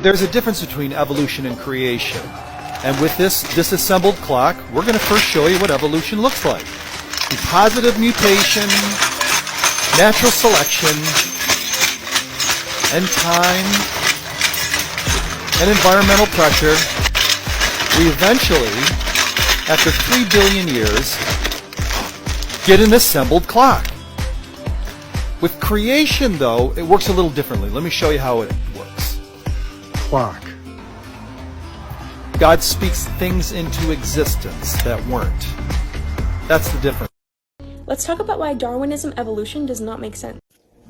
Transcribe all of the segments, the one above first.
There's a difference between evolution and creation. And with this disassembled clock, we're going to first show you what evolution looks like. The positive mutation, natural selection, and time, and environmental pressure, we eventually, after 3 billion years, get an assembled clock. With creation, though, it works a little differently. Let me show you how it works. Clock. God speaks things into existence that weren't. That's the difference. Let's talk about why Darwinism evolution does not make sense.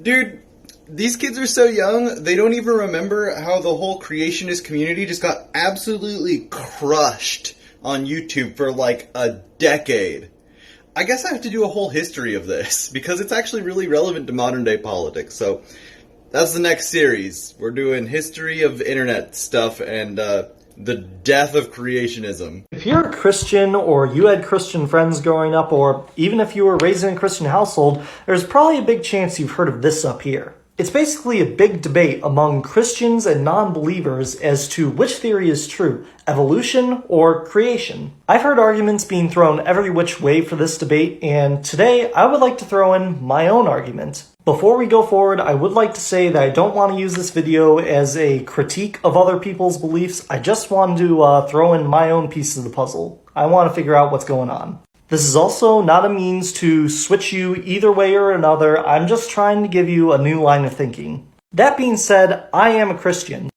Dude, these kids are so young, they don't even remember how the whole creationist community just got absolutely crushed on YouTube for like a decade. I guess I have to do a whole history of this, because it's actually really relevant to modern day politics. So that's the next series. We're doing history of internet stuff and the death of creationism. If you're a Christian, or you had Christian friends growing up, or even if you were raised in a Christian household, there's probably a big chance you've heard of this up here. It's basically a big debate among Christians and non-believers as to which theory is true, evolution or creation. I've heard arguments being thrown every which way for this debate, and today I would like to throw in my own argument. Before we go forward, I would like to say that I don't want to use this video as a critique of other people's beliefs. I just want to throw in my own piece of the puzzle. I want to figure out what's going on. This is also not a means to switch you either way or another. I'm just trying to give you a new line of thinking. That being said, I am a Christian.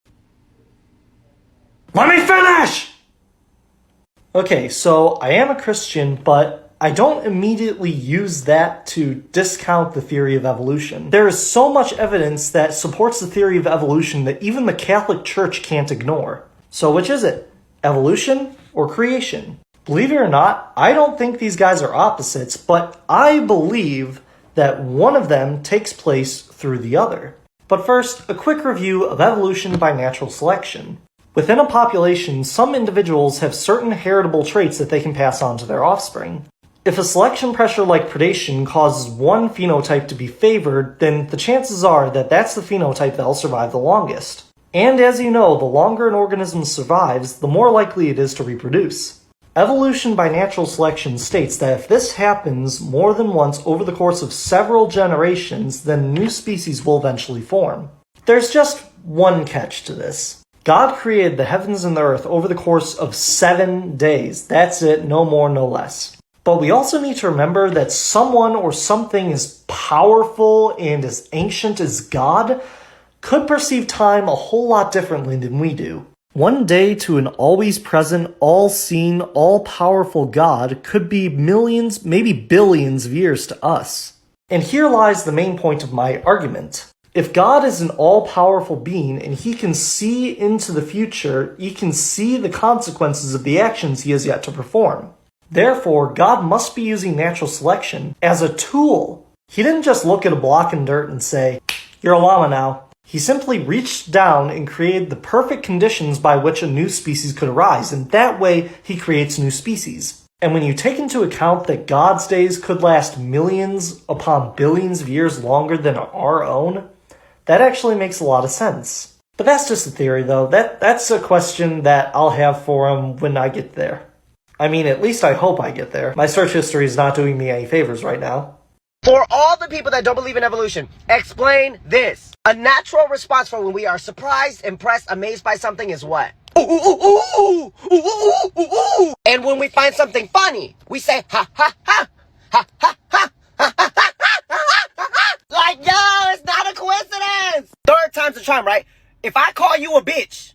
Let me finish! Okay, so I am a Christian, but I don't immediately use that to discount the theory of evolution. There is so much evidence that supports the theory of evolution that even the Catholic Church can't ignore. So which is it? Evolution or creation? Believe it or not, I don't think these guys are opposites, but I believe that one of them takes place through the other. But first, a quick review of evolution by natural selection. Within a population, some individuals have certain heritable traits that they can pass on to their offspring. If a selection pressure like predation causes one phenotype to be favored, then the chances are that that's the phenotype that'll survive the longest. And as you know, the longer an organism survives, the more likely it is to reproduce. Evolution by natural selection states that if this happens more than once over the course of several generations, then a new species will eventually form. There's just one catch to this. God created the heavens and the earth over the course of 7 days. That's it, no more, no less. But we also need to remember that someone or something as powerful and as ancient as God could perceive time a whole lot differently than we do. One day to an always present, all-seeing, all-powerful God could be millions, maybe billions of years to us. And here lies the main point of my argument. If God is an all-powerful being and he can see into the future, he can see the consequences of the actions he has yet to perform. Therefore, God must be using natural selection as a tool. He didn't just look at a block in dirt and say, "You're a llama now." He simply reached down and created the perfect conditions by which a new species could arise, and that way he creates new species. And when you take into account that God's days could last millions upon billions of years longer than our own, that actually makes a lot of sense. But that's just a theory, though. That's a question that I'll have for him when I get there. I mean, at least I hope I get there. My search history is not doing me any favors right now. For all the people that don't believe in evolution, explain this. A natural response for when we are surprised, impressed, amazed by something is what? Ooh, ooh, ooh, ooh, ooh, ooh, ooh, ooh. And when we find something funny, we say, ha, ha, ha, ha, ha, ha, ha, ha, ha, ha, ha. Like, yo, it's not a coincidence. Third time's the charm, right? If I call you a bitch,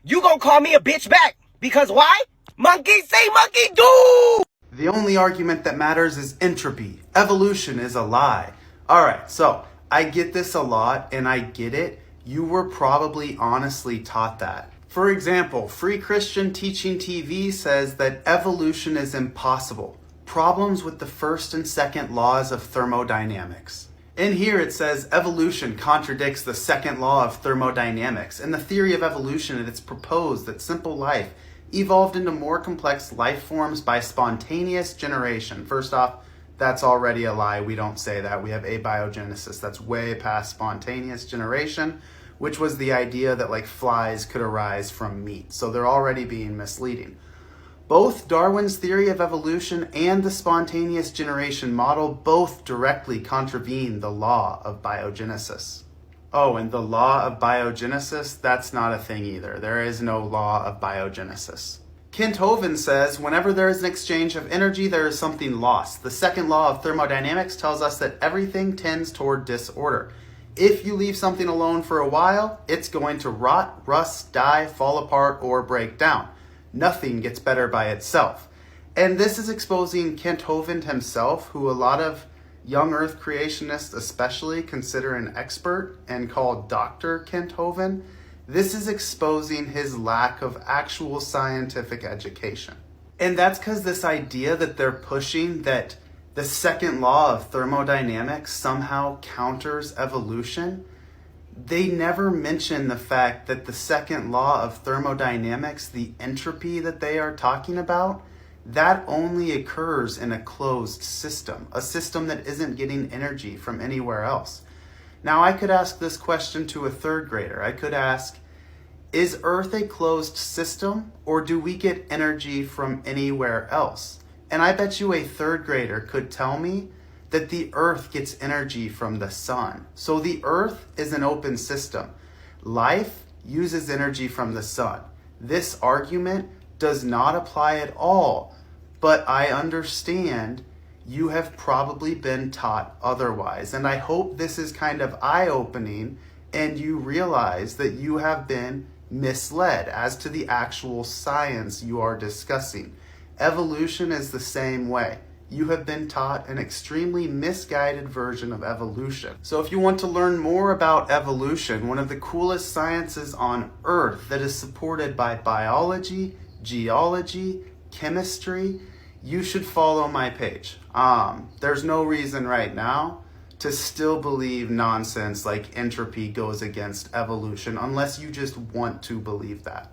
you gonna call me a bitch back. Because why? Monkey see, monkey do. The only argument that matters is entropy. Evolution is a lie. Alright, so I get this a lot and I get it. You were probably honestly taught that. For example, Free Christian Teaching TV says that evolution is impossible. Problems with the first and second laws of thermodynamics. In here it says evolution contradicts the second law of thermodynamics, and the theory of evolution, and it's proposed that simple life evolved into more complex life forms by spontaneous generation. First off, that's already a lie. We don't say that. We have abiogenesis. That's way past spontaneous generation. which was the idea that like flies could arise from meat. So they're already being misleading. Both Darwin's theory of evolution and the spontaneous generation model both directly contravene the law of biogenesis. Oh, and the law of biogenesis, that's not a thing either. There is no law of biogenesis. Kent Hovind says, whenever there is an exchange of energy, there is something lost. The second law of thermodynamics tells us that everything tends toward disorder. If you leave something alone for a while, it's going to rot, rust, die, fall apart, or break down. Nothing gets better by itself. And this is exposing Kent Hovind himself, who a lot of young Earth creationists especially consider an expert and call Dr. Kent Hovind. This is exposing his lack of actual scientific education. And that's because this idea that they're pushing that the second law of thermodynamics somehow counters evolution, they never mention the fact that the second law of thermodynamics, the entropy that they are talking about, that only occurs in a closed system, a system that isn't getting energy from anywhere else. Now, I could ask this question to a third grader. I could ask, is Earth a closed system, or do we get energy from anywhere else? And I bet you a third grader could tell me that the Earth gets energy from the sun. So the Earth is an open system. Life uses energy from the sun. This argument does not apply at all, but I understand you have probably been taught otherwise. And I hope this is kind of eye-opening and you realize that you have been misled as to the actual science you are discussing. Evolution is the same way. You have been taught an extremely misguided version of evolution. So if you want to learn more about evolution, one of the coolest sciences on Earth that is supported by biology, geology, chemistry, you should follow my page. There's no reason right now to still believe nonsense like entropy goes against evolution unless you just want to believe that.